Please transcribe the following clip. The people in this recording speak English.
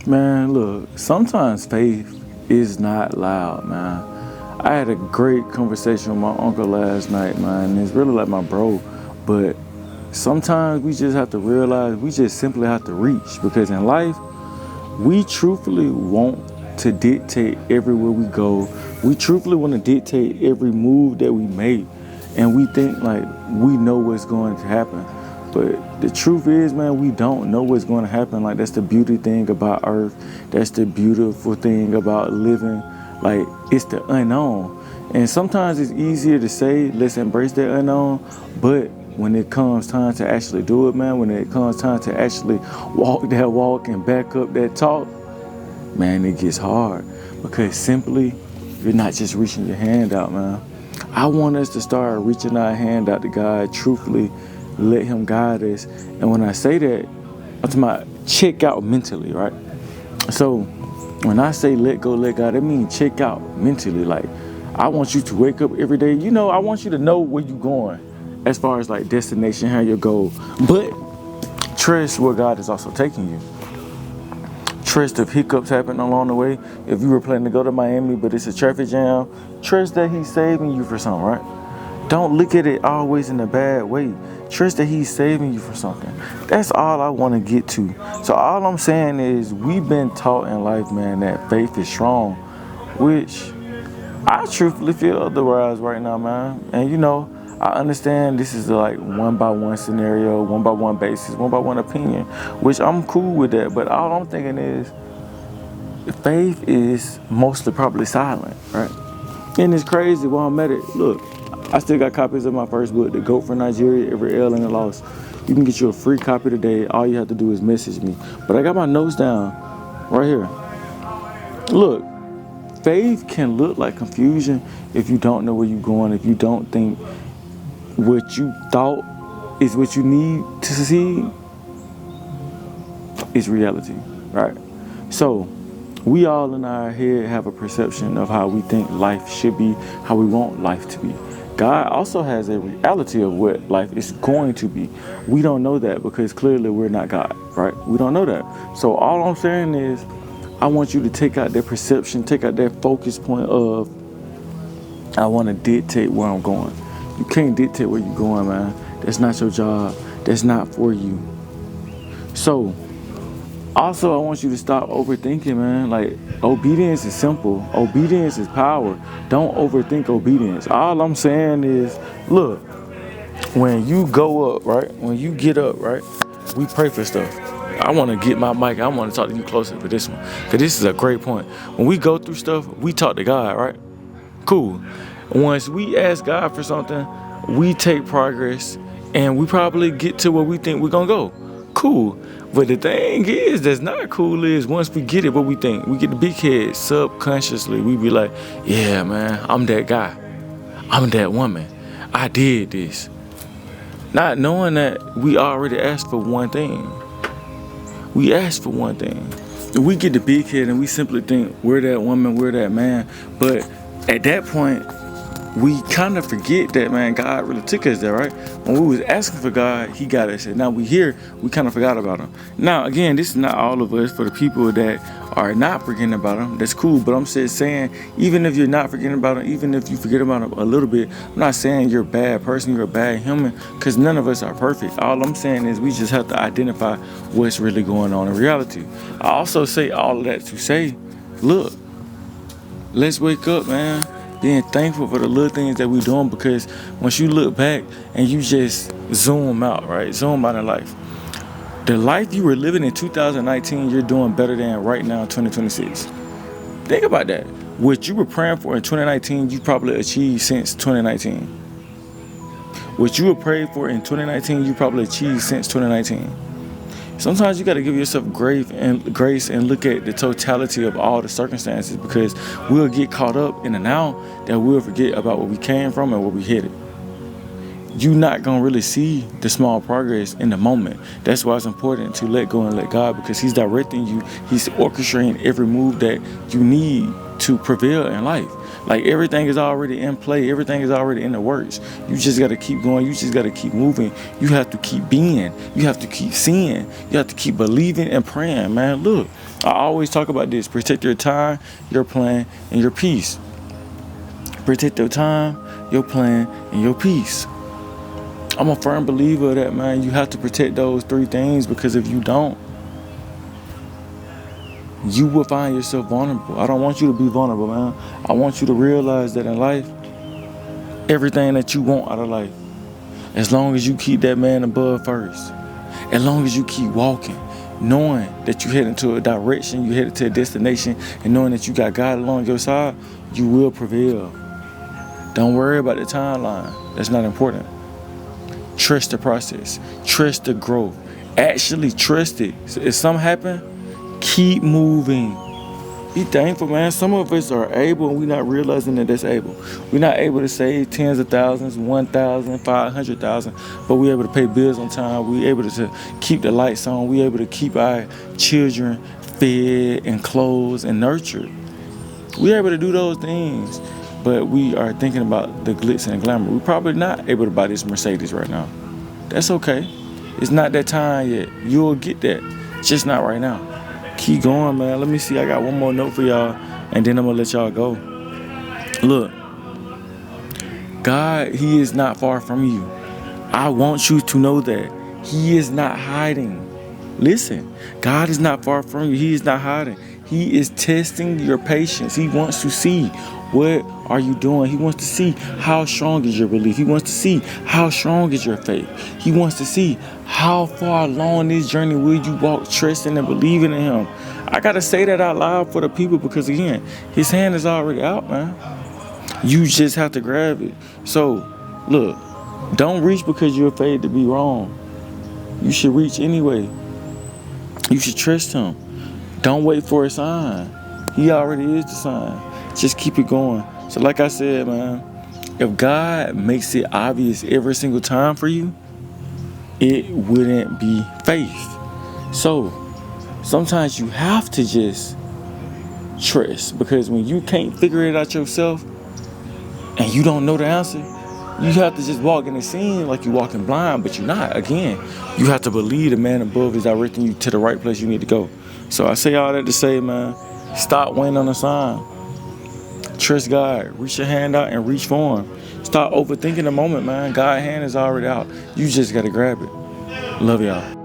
Man, look, sometimes faith is not loud, man. I had a great conversation with my uncle last night, man. And it's really like my bro. But sometimes we just have to realize we just simply have to reach. Because in life, we truthfully want to dictate everywhere we go. We truthfully want to dictate every move that we make. And we think like we know what's going to happen. But the truth is, man, we don't know what's going to happen. Like, that's the beauty thing about Earth. That's the beautiful thing about living. Like, it's the unknown. And sometimes it's easier to say, let's embrace that unknown. But when it comes time to actually do it, man, when it comes time to actually walk that walk and back up that talk, man, it gets hard. Because simply, you're not just reaching your hand out, man. I want us to start reaching our hand out to God, truthfully, let him guide us. And when I say that, I'm talking about check out mentally, right? So when I say let go, let God, that means check out mentally. Like, I want you to wake up every day. You know, I want you to know where you're going as far as like destination, how your goal. But trust where God is also taking you. Trust if hiccups happen along the way. If you were planning to go to Miami, but it's a traffic jam, trust that he's saving you for something, right? Don't look at it always in a bad way. Trust that he's saving you for something. That's all I want to get to. So all I'm saying is we've been taught in life, man, that faith is strong, which I truthfully feel otherwise right now, man. And you know, I understand this is like one-by-one scenario, one-by-one basis, one-by-one opinion, which I'm cool with that. But all I'm thinking is faith is mostly probably silent, right? And it's crazy while I'm at it. Look, I still got copies of my first book, The Goat from Nigeria, Every L and the Loss. You can get you a free copy today. All you have to do is message me. But I got my notes down right here. Look, faith can look like confusion if you don't know where you're going, if you don't think what you thought is what you need to succeed is reality, right? So we all in our head have a perception of how we think life should be, how we want life to be. God also has a reality of what life is going to be. We don't know that because clearly we're not God, right? We don't know that. So all I'm saying is I want you to take out that perception, take out that focus point of I want to dictate where I'm going. You can't dictate where you're going, man. That's not your job. That's not for you. So also, I want you to stop overthinking, man. Like, obedience is simple. Obedience is power. Don't overthink obedience. All I'm saying is, look, when you go up, right? When you get up, right? We pray for stuff. I want to get my mic. I want to talk to you closer for this one. Because this is a great point. When we go through stuff, we talk to God, right? Cool. Once we ask God for something, we take progress and we probably get to where we think we're going to go. Cool. But the thing is, that's not cool is once we get it, what we think. We get the big head subconsciously. We be like, yeah, man, I'm that guy. I'm that woman. I did this. Not knowing that we already asked for one thing. We asked for one thing. We get the big head and we simply think we're that woman, we're that man. But at that point, we kind of forget that, man, God really took us there, right? When we was asking for God, he got us. And now we here, we kind of forgot about him. Now, again, this is not all of us. For the people that are not forgetting about him, that's cool. But I'm just saying, even if you're not forgetting about him, even if you forget about him a little bit, I'm not saying you're a bad person, you're a bad human, because none of us are perfect. All I'm saying is we just have to identify what's really going on in reality. I also say all of that to say, look, let's wake up, man. Being thankful for the little things that we're doing, because once you look back and you just zoom out, right? Zoom out in life. The life you were living in 2019, you're doing better than right now in 2026. Think about that. What you were praying for in 2019, you probably achieved since 2019. What you were praying for in 2019, you probably achieved since 2019. Sometimes you got to give yourself grace and look at the totality of all the circumstances, because we'll get caught up in the now that we'll forget about where we came from and where we headed. You're not going to really see the small progress in the moment. That's why it's important to let go and let God, because he's directing you. He's orchestrating every move that you need to prevail in life. Like, everything is already in play. Everything is already in the works. You just got to keep going. You just got to keep moving. You have to keep being. You have to keep seeing. You have to keep believing and praying, man. Look, I always talk about this. Protect your time, your plan, and your peace. Protect your time, your plan, and your peace. I'm a firm believer of that, man. You have to protect those three things, because if you don't, you will find yourself vulnerable. I don't want you to be vulnerable, man. I want you to realize that in life, everything that you want out of life, as long as you keep that man above first, as long as you keep walking, knowing that you're heading to a direction, you're headed to a destination, and knowing that you got God along your side, you will prevail. Don't worry about the timeline. That's not important. Trust the process. Trust the growth. Actually trust it. So if something happen, keep moving. Be thankful, man. Some of us are able, and we're not realizing that that's able. We're not able to save tens of thousands, 1,000, 500,000, but we're able to pay bills on time. We're able to keep the lights on. We're able to keep our children fed and clothed and nurtured. We're able to do those things, but we are thinking about the glitz and glamour. We're probably not able to buy this Mercedes right now. That's okay. It's not that time yet. You'll get that. Just not right now. Keep going, man. Let me see. I got one more note for y'all, and then I'm going to let y'all go. Look, God, He is not far from you. I want you to know that. He is not hiding. Listen, God is not far from you. He is not hiding. He is testing your patience. He wants to see, what are you doing? He wants to see how strong is your belief. He wants to see how strong is your faith. He wants to see how far along this journey will you walk, trusting and believing in Him. I got to say that out loud for the people, because again, His hand is already out, man. You just have to grab it. So, look, don't reach because you're afraid to be wrong. You should reach anyway. You should trust Him. Don't wait for a sign. He already is the sign. Just keep it going. So like I said, man, if God makes it obvious every single time for you, it wouldn't be faith. So sometimes you have to just trust, because when you can't figure it out yourself and you don't know the answer, you have to just walk in the scene like you're walking blind, but you're not. Again, you have to believe the man above is directing you to the right place you need to go. So I say all that to say, man, stop waiting on a sign. Trust God. Reach your hand out and reach for Him. Stop overthinking the moment, man. God's hand is already out. You just got to grab it. Love y'all.